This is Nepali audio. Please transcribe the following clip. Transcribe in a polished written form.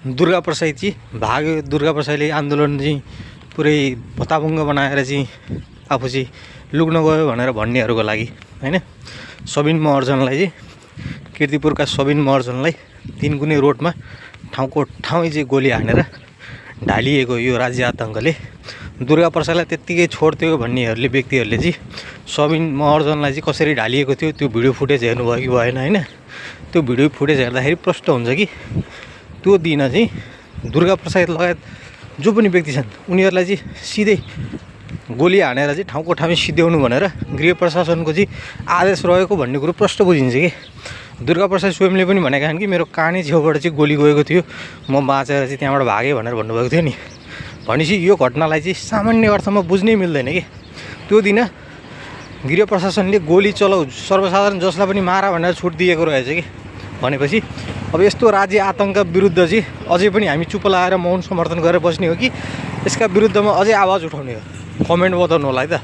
दुर्गा प्रसाद चाहिँ भाग्यो। दुर्गा प्रसादले आन्दोलन चाहिँ पुरै भत्ताभुङ्ग बनाएर चाहिँ आफू चाहिँ लुक्न गयो भनेर भन्नेहरूको लागि हैन। सबिन महर्जनलाई चाहिँ कीर्तिपुरका सबिन महर्जनलाई तीनकुने रोडमा ठाउँको ठाउँ चाहिँ गोली हानेर ढालिएको यो राज्य आतङ्कले दुर्गा प्रसादलाई त्यत्तिकै छोड्थ्यो भन्नेहरूले व्यक्तिहरूले चाहिँ सबिन महर्जनलाई चाहिँ कसरी ढालिएको थियो त्यो भिडियो फुटेज हेर्नुभयो कि भएन हैन। त्यो भिडियो फुटेज हेर्दाखेरि प्रष्ट हुन्छ कि त्यो दिन चाहिँ दुर्गा प्रसाद लगायत जो पनि व्यक्ति छन् उनीहरूलाई चाहिँ सिधै गोली हानेर चाहिँ ठाउँको ठाउँमा सिध्याउनु भनेर गृह प्रशासनको चाहिँ आदेश रहेको भन्ने कुरो प्रष्ट बुझिन्छ कि। दुर्गा प्रसाद स्वयंले पनि भनेका छन् कि मेरो कानै छेउबाट चाहिँ गोली गएको थियो, म बाँचेर चाहिँ त्यहाँबाट भागेँ भनेर भन्नुभएको थियो नि। भनेपछि यो घटनालाई चाहिँ सामान्य अर्थमा बुझ्नै मिल्दैन कि। त्यो दिन गृह प्रशासनले गोली चलाऊ सर्वसाधारण जसलाई पनि मारा भनेर छुट दिएको रहेछ कि। भनेपछि अब यस्तो राज्य आतङ्क विरुद्ध चाहिँ अझै पनि हामी चुप लगाएर मौन समर्थन गरेर बस्ने हो कि यसका विरुद्धमा अझै आवाज उठाउने हो? कमेन्ट बताउनु होला है त।